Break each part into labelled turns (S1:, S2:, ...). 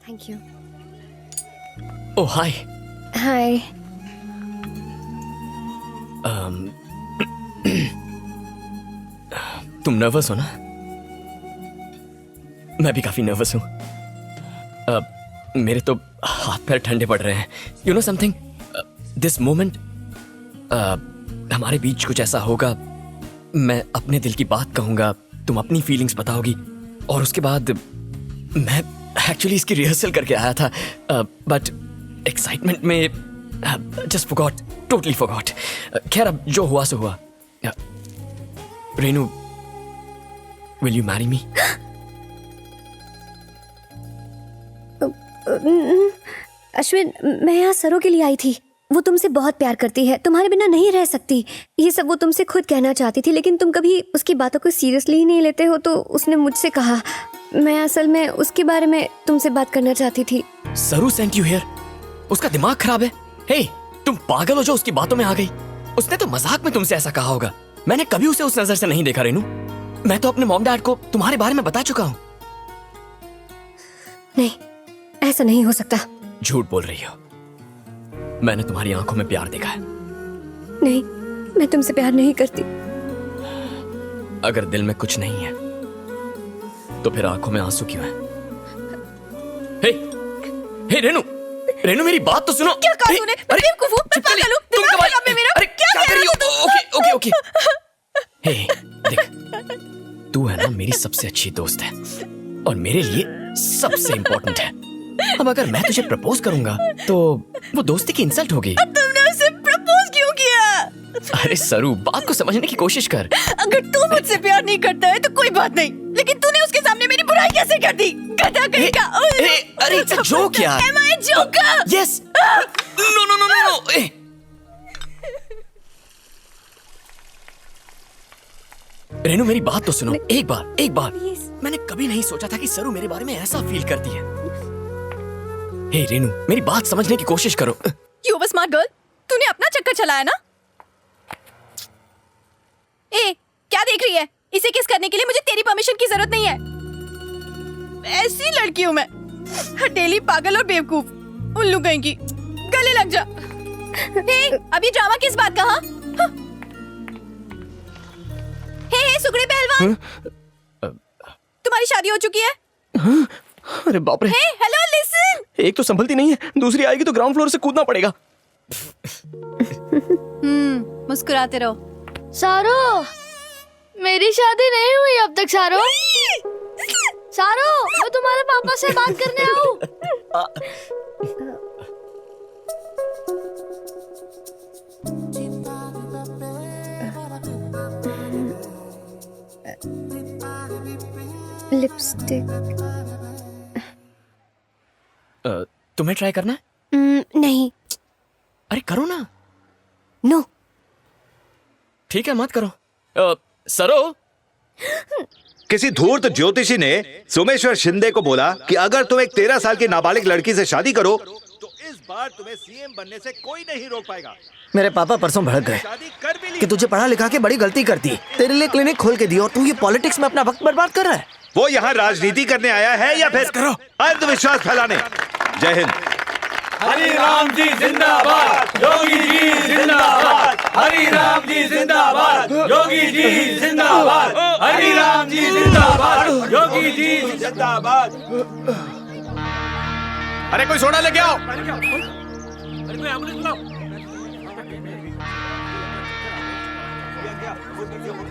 S1: Thank you.
S2: ओह हाय।
S1: हाय।
S2: तुम nervous हो ना? मैं भी काफी नर्वस हूं। मेरे तो हाथ पैर ठंडे पड़ रहे हैं। You know something, this moment हमारे बीच कुछ ऐसा होगा, मैं अपने दिल की बात कहूंगा, तुम अपनी फीलिंग्स बताओगी, और उसके बाद मैं एक्चुअली इसकी रिहर्सल करके आया था, बट एक्साइटमेंट में जस्ट फॉरगॉट, टोटली फॉरगॉट। खैर, अब जो हुआ सो हुआ। Renu, will you marry me?
S1: Ashwin, मैं यहाँ सरो के लिए आई थी। वो तुमसे बहुत प्यार करती है, तुम्हारे बिना नहीं रह सकती। ये सब वो तुमसे खुद कहना चाहती थी, लेकिन तुम कभी उसकी बातों को सीरियसली ही नहीं लेते हो, तो उसने मुझसे कहा। मैं असल में उसके बारे में तुमसे बात करना चाहती थी।
S2: सरू सेंट यू हियर? उसका दिमाग खराब है? हे, तुम पागल हो जो उसकी बातों में आ गई? उसने तो मजाक में तुमसे ऐसा कहा होगा। मैंने कभी उसे उस नजर से नहीं देखा रेनू। मैं तो अपने मॉम डैड को तुम्हारे बारे में बता चुका हूँ।
S1: नहीं, ऐसा नहीं हो सकता।
S2: झूठ बोल रही हो। मैंने तुम्हारी आंखों में प्यार देखा है।
S1: नहीं, मैं तुमसे प्यार नहीं करती।
S2: अगर दिल में कुछ नहीं है तो फिर आंखों में आंसू क्यों है? हे, हे रेनू, रेनू मेरी बात तो सुनो।
S3: क्या कहा तूने? मैं बेवकूफ हूँ, मैं पागल हूँ,
S2: तुम
S3: दिमाग खराब है मेरा।
S2: अरे क्या कर रही हो? Okay okay okay. हे देख, तू है ना मेरी सबसे अच्छी दोस्त है और मेरे लिए सबसे इंपॉर्टेंट है। अब अगर मैं तुझे प्रपोज करूंगा तो वो दोस्ती की इंसल्ट होगी।
S3: तुमने उसे प्रपोज क्यों किया?
S2: अरे सरू, बात को समझने की कोशिश कर।
S3: अगर तू मुझसे प्यार नहीं करता है तो कोई बात नहीं, लेकिन तूने उसके सामने मेरी बुराई कैसे कर दी? गधा कहीं का।
S2: अरे it's a joke यार।
S3: Am I a joker?
S2: Yes. No no no no no. Renu मेरी बात तो सुनो, एक बार। मैंने कभी नहीं सोचा था कि सरू मेरे बारे में ऐसा फील करती है। हे रेनू, मेरी बात समझने की कोशिश करो।
S3: You were smart girl. तूने अपना चक्कर चलाया ना? ए, क्या देख रही है? इसे किस करने के लिए मुझे तेरी परमिशन की जरूरत नहीं है। ऐसी लड़की हूँ मैं, हटेली, पागल और बेवकूफ। उल्लू कहीं की। गले लग जा। हे, अभी ड्रामा किस बात का? हाँ? हे सुगड़े पहलवान, तुम्हारी शादी हो चुकी है?
S2: अरे बाप रे।
S3: हे, हेलो, लिसन।
S2: एक तो संभलती नहीं है, दूसरी आएगी तो ग्राउंड फ्लोर से कूदना पड़ेगा।
S3: मुस्कुराते रहो।
S4: सारो, मेरी शादी नहीं हुई अब तक। सारो, सारो, मैं तुम्हारे पापा से बात करने आऊं?
S1: लिपस्टिक।
S2: तुम्हें ट्राई करना है?
S1: नहीं।
S2: अरे करो ना।
S1: नो।
S2: ठीक है, मत करो। सरो,
S5: किसी धूर्त ज्योतिषी ने सोमेश्वर शिंदे को बोला कि अगर तुम एक 13 साल की नाबालिग लड़की से शादी करो तो इस बार तुम्हें सीएम बनने से कोई नहीं रोक पाएगा।
S6: मेरे पापा परसों भड़क गए
S5: शादी कर भी ली।
S6: कि तुझे पढ़ा लिखा के बड़ी गलती कर दी। तेरे लिए क्लिनिक खोल के दी और तू ये पॉलिटिक्स में अपना वक्त बर्बाद कर रहा है।
S5: वो यहाँ राजनीति करने आया है या फिर अंधविश्वास फैलाने? जय हिंद।
S7: हरि राम जी जिंदाबाद, योगी जी जिंदाबाद, हरि राम जी जिंदाबाद, योगी जी जिंदाबाद, हरि राम जी जिंदाबाद, योगी जी जिंदाबाद।
S5: अरे कोई सोडा लेके आओ।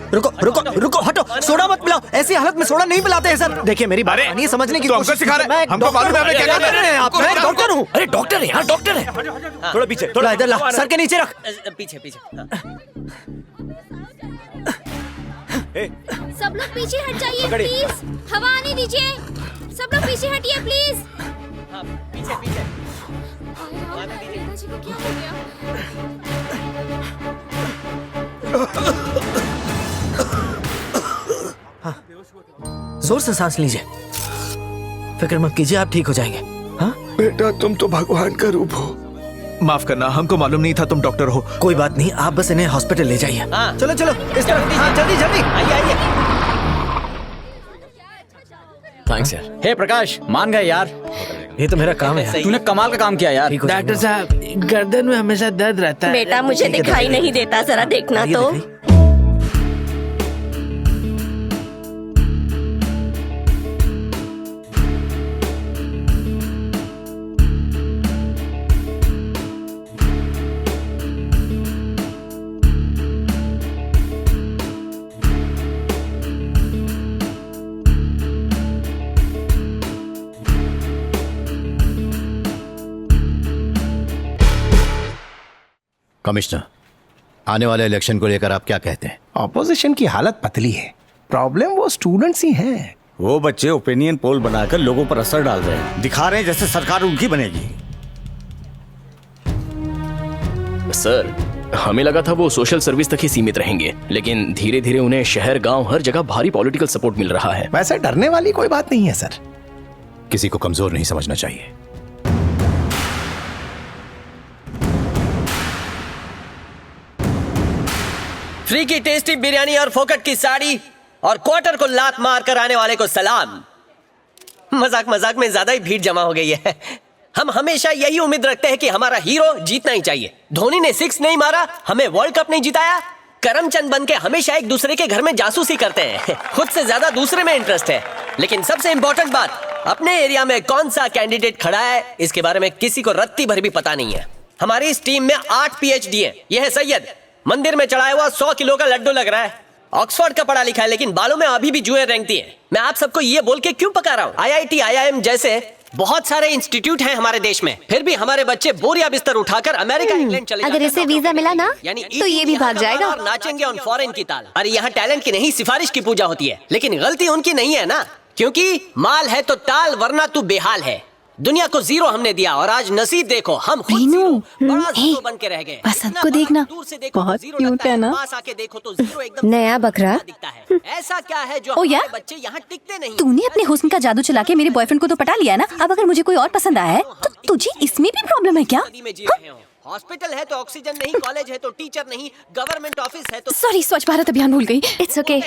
S6: रुको रुको रुको, हटो, सोडा मत पिलाओ। ऐसी हालत में सोडा नहीं पिलाते हैं सर। देखिए मेरी बात मानिए, समझने की कोशिश
S5: सिखा रहे
S6: हैं।
S5: हमको मालूम है हमें क्या करना है।
S6: आप, मैं डॉक्टर हूँ।
S2: अरे डॉक्टर है यार, डॉक्टर है।
S5: थोड़ा पीछे,
S6: थोड़ा इधर ला, सर के नीचे रख।
S7: पीछे पीछे।
S4: सब लोग पीछे हट जाइए प्लीज। हवा आने दीजिए। सब लोग पीछे हटिए प्लीज।
S7: पीछे पीछे।
S4: दादाजी को क्या हो गया?
S6: जोर से सांस लीजिए। फिक्र मत कीजिए, आप ठीक हो जाएंगे। हाँ
S8: बेटा, तुम तो भगवान का रूप हो। माफ करना, हमको मालूम नहीं था तुम डॉक्टर हो।
S6: कोई बात नहीं, आप बस इन्हें हॉस्पिटल ले जाइए। चलो चलो, इस तरफ। हाँ, जल्दी जल्दी आइए।
S2: थैंक्स यार।
S9: हे प्रकाश, मान गए यार।
S6: ये तो मेरा काम है।
S9: तूने कमाल का काम किया यार।
S7: डॉक्टर साहब, गर्दन में हमेशा दर्द रहता है।
S10: बेटा मुझे दिखाई नहीं देता, जरा देखना तो।
S5: कमिश्नर, आने वाले इलेक्शन को लेकर आप क्या कहते हैं?
S11: ऑपोजिशन की हालत पतली है, प्रॉब्लम वो स्टूडेंट्स ही हैं।
S9: वो बच्चे ओपिनियन पोल बनाकर लोगों पर असर डाल रहे हैं, दिखा रहे हैं जैसे सरकार उनकी बनेगी।
S2: सर, हमें लगा था वो सोशल सर्विस तक ही सीमित रहेंगे, लेकिन धीरे धीरे उन्हें शहर गांव हर जगह भारी पॉलिटिकल सपोर्ट मिल रहा है।
S11: वैसे डरने वाली कोई बात नहीं है सर।
S5: किसी को कमजोर नहीं समझना चाहिए।
S6: फ्री की टेस्टी बिरयानी और फोकट की साड़ी और क्वार्टर को लात मार कर आने वाले को सलाम। मजाक मजाक में ज्यादा ही भीड़ जमा हो गई है। हम हमेशा यही उम्मीद रखते हैं कि हमारा हीरो जीतना ही चाहिए। धोनी ने 6 नहीं मारा, हमें वर्ल्ड कप नहीं जिताया। करमचंद बन के हमेशा एक दूसरे के घर में जासूसी करते हैं, खुद से ज्यादा दूसरे में इंटरेस्ट है। लेकिन सबसे इंपॉर्टेंट बात, अपने एरिया में कौन सा कैंडिडेट खड़ा है इसके बारे में किसी को रत्ती भर भी पता नहीं है। हमारी इस टीम में 8 PhD है। यह है सैयद, मंदिर में चढ़ाया हुआ 100 किलो का लड्डू लग रहा है। ऑक्सफोर्ड का पढ़ा लिखा है, लेकिन बालों में अभी भी जुएं रेंगती हैं। मैं आप सबको ये बोल के क्यों पका रहा हूँ? IIT, IIM जैसे बहुत सारे इंस्टीट्यूट हैं हमारे देश में, फिर भी हमारे बच्चे बोरिया बिस्तर उठाकर अमेरिका इंग्लैंड चले जाते हैं।
S1: अगर इसे वीजा मिला ना तो ये भी भाग जाएगा
S6: और नाचेंगे ऑन फॉरेन की ताल। अरे यहाँ टैलेंट की नहीं सिफारिश की पूजा होती है, लेकिन गलती उनकी नहीं है ना, क्योंकि माल है तो टाल वरना तू बेहाल है। दुनिया को 0 हमने दिया और आज नसीब देखो, हम खुद बड़ा 0 बन के रह गए।
S3: बसंत को देखना, बहुत क्यूट है ना?
S6: पास आके देखो तो 0 एकदम
S1: नया बकरा
S6: दिखता है। ऐसा क्या है जो हमारे बच्चे यहाँ टिकते नहीं?
S3: तूने अपने हुस्न का जादू चला के मेरे बॉयफ्रेंड को तो पटा लिया ना। अब अगर मुझे कोई और पसंद आया है तो तुझे इसमें भी प्रॉब्लम है क्या?
S6: हॉस्पिटल है तो ऑक्सीजन नहीं, कॉलेज है तो टीचर नहीं, गवर्नमेंट ऑफिस है तो
S3: सॉरी, स्वच्छ भारत अभियान भूल गई।
S1: It's okay.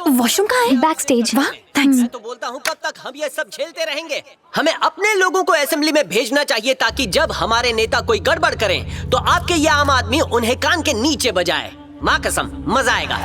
S3: वॉशरूम कहाँ है?
S1: Back stage.
S3: वाह, थैंक्स।
S6: मैं तो बोलता हूँ कब तक हम ये सब झेलते रहेंगे? हमें अपने लोगों को असेंबली में भेजना चाहिए ताकि जब हमारे नेता कोई गड़बड़ करें तो आपके ये आम आदमी उन्हें कान के नीचे बजाए। माँ कसम, मजा आएगा।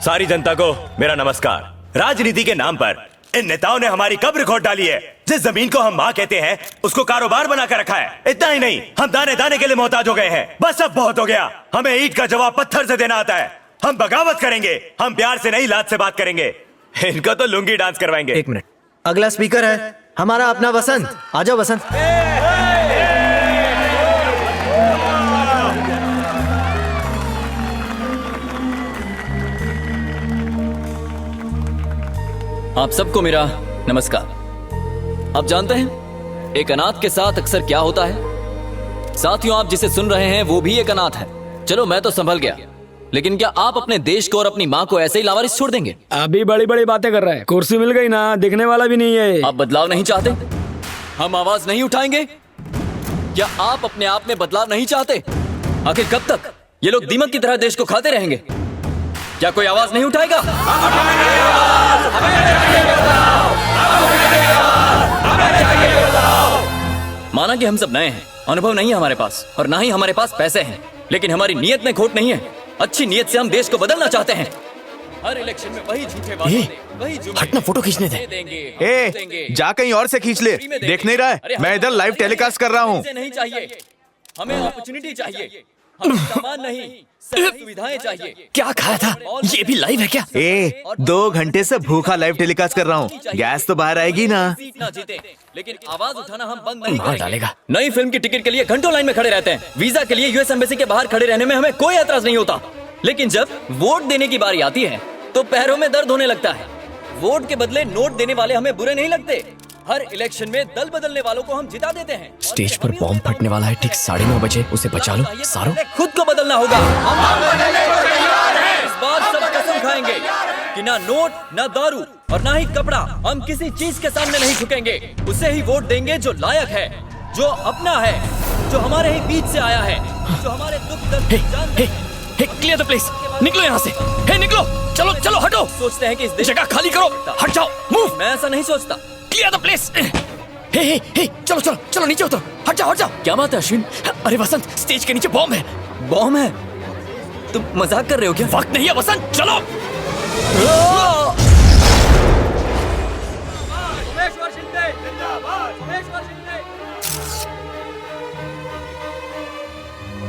S12: सारी जनता को मेरा नमस्कार। राजनीति के नाम पर इन नेताओं ने हमारी कब्र खोद डाली है। जिस जमीन को हम माँ कहते हैं उसको कारोबार बना कर रखा है। इतना ही नहीं, हम दाने दाने के लिए मोहताज हो गए हैं। बस अब बहुत हो गया। हमें ईंट का जवाब पत्थर से देना आता है। हम बगावत करेंगे, हम प्यार से नहीं लात से बात करेंगे। इनको तो लुंगी डांस करवाएंगे।
S6: 1 मिनट, अगला स्पीकर है हमारा अपना वसंत। आ जाओ वसंत।
S2: आप सबको मेरा नमस्कार। आप जानते हैं एक अनाथ के साथ अक्सर क्या होता है? साथियों, आप जिसे सुन रहे हैं वो भी एक अनाथ है। चलो मैं तो संभल गया, लेकिन क्या आप अपने देश को और अपनी माँ को ऐसे ही लावारिस छोड़ देंगे?
S7: अभी बड़ी बड़ी बातें कर रहा है। कुर्सी मिल गई ना, दिखने वाला भी नहीं है।
S2: आप बदलाव नहीं चाहते? हम आवाज नहीं उठाएंगे? क्या आप अपने आप में बदलाव नहीं चाहते? आखिर कब तक ये लोग दीमक की तरह देश को खाते रहेंगे? क्या कोई आवाज नहीं उठाएगा? माना कि हम सब नए हैं, अनुभव नहीं है हमारे पास और ना ही हमारे पास पैसे हैं, लेकिन हमारी नीयत में खोट नहीं है। अच्छी नीयत से हम देश को बदलना चाहते हैं। हर इलेक्शन में वही झूठे वादे, वही जुमले।
S8: हटना, फोटो खींचने दे। जा कहीं और से खींच ले, देख नहीं रहा है? मैं इधर लाइव टेलीकास्ट कर रहा हूँ।
S2: नहीं चाहिए, हमें अपॉर्चुनिटी चाहिए, हमें सामान नहीं, सुविधाएं चाहिए।
S8: क्या खाया था? ये भी लाइव है क्या? 2 घंटे से भूखा लाइव टेलीकास्ट कर रहा हूँ। गैस तो बाहर आएगी ना?
S2: ना जीते, लेकिन आवाज उठाना हम बंद नहीं करेंगे। डालेगा। नई फिल्म की टिकट के लिए घंटों लाइन में खड़े रहते हैं। वीजा के लिए यूएस एम्बेसी के बाहर खड़े रहने में हमें कोई एतराज नहीं होता, लेकिन जब वोट देने की बारी आती है तो पैरों में दर्द होने लगता है। वोट के बदले नोट देने वाले हमें बुरे नहीं लगते। हर इलेक्शन में दल बदलने वालों को हम जिता देते हैं।
S10: स्टेज पर बॉम्ब फटने वाला है, ठीक 9:30 बजे, उसे बचा लो। सारो,
S2: खुद को बदलना होगा। इस बार सब कसम खाएंगे कि ना नोट, ना दारू और ना ही कपड़ा, हम किसी चीज के सामने नहीं झुकेंगे। उसे ही वोट देंगे जो लायक है, जो अपना है, जो हमारे ही बीच से आया है, जो हमारे दुख दर्द
S10: क्लियर द प्लेस। निकलो यहाँ से, निकलो।
S2: चलो चलो हटो,
S6: सोचते हैं कि इस देश
S2: जगह खाली करो, हट जाओ, मूव,
S6: मैं ऐसा नहीं सोचता।
S2: Clear the place. हे चलो चलो चलो नीचे उतरो, हट जाओ हट जाओ। क्या बात है अश्विन? अरे वसंत, स्टेज के नीचे बॉम्ब है।
S6: बॉम्ब है? तुम मजाक कर रहे हो क्या?
S2: वक्त नहीं है वसंत, चलो।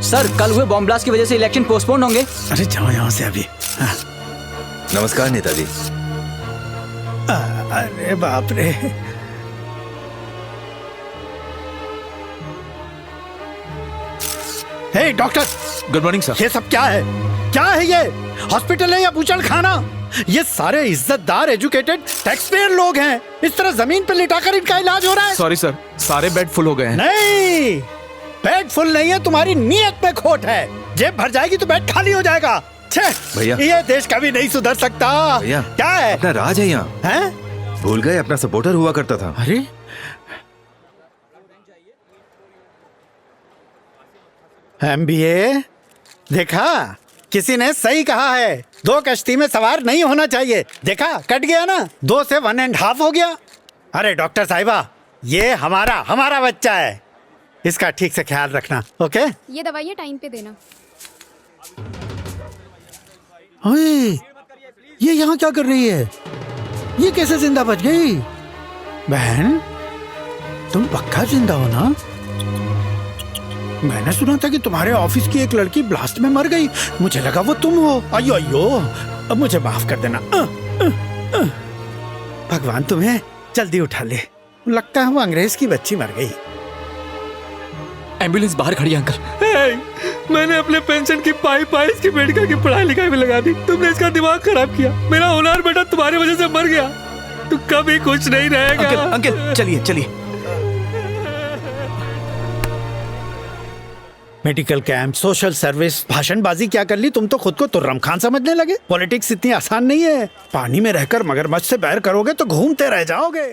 S13: सर, कल हुए बॉम्ब ब्लास्ट की वजह से इलेक्शन पोस्टपोन होंगे।
S11: अरे जाओ यहाँ से अभी।
S5: नमस्कार नेताजी।
S11: अरे बाप रे। हे डॉक्टर,
S8: गुड मॉर्निंग सर।
S11: ये सब क्या है? क्या है ये? हॉस्पिटल है या बूचड़ खाना? ये सारे इज्जतदार एजुकेटेड टैक्सपेयर लोग हैं। इस तरह जमीन पे लिटाकर इनका इलाज हो रहा है।
S8: सॉरी सर, सारे बेड फुल हो गए हैं।
S11: नहीं, बेड फुल नहीं है, तुम्हारी नीयत में खोट है। जेब भर जाएगी तो बेड खाली हो जाएगा।
S5: भैया,
S11: ये देश कभी नहीं सुधर सकता।
S5: भैया,
S11: क्या है?
S5: अपना राज है यहाँ।
S11: हैं?
S5: भूल गए अपना सपोर्टर हुआ करता था।
S11: अरे MBA देखा, किसी ने सही कहा है, 2 कश्ती में सवार नहीं होना चाहिए। देखा, कट गया ना, 2 से 1.5 हो गया। अरे डॉक्टर साहिबा, ये हमारा बच्चा है, इसका ठीक से ख्याल रखना, ओके?
S3: ये दवाइयाँ टाइम पे देना।
S11: ओए, ये यहाँ क्या कर रही है? ये कैसे जिंदा बच गई? बहन, तुम पक्का जिंदा हो ना? मैंने सुना था कि तुम्हारे ऑफिस की एक लड़की ब्लास्ट में मर गई। मुझे लगा वो तुम हो। अयो अयो, अब मुझे माफ कर देना। भगवान तुम्हें जल्दी उठा ले। लगता है वो अंग्रेज की बच्ची मर गई।
S2: एम्बुलेंस बाहर खड़ी है अंकल।
S7: मैंने अपने पेंशन की पाई इसकी मेडिकल की पढ़ाई लिखाई में लगा दी। तुमने इसका दिमाग खराब किया। मेरा होनहार बेटा तुम्हारी वजह से मर गया। तू कभी खुश नहीं रहेगा।
S8: अंकल चलिए चलिए।
S11: मेडिकल कैंप, सोशल सर्विस, भाषणबाजी क्या कर ली? तुम तो खुद को तुर्रम खान समझने लगे। पॉलिटिक्स इतनी आसान नहीं है। पानी में रहकर मगरमच्छ से बैर करोगे तो घूमते रह जाओगे।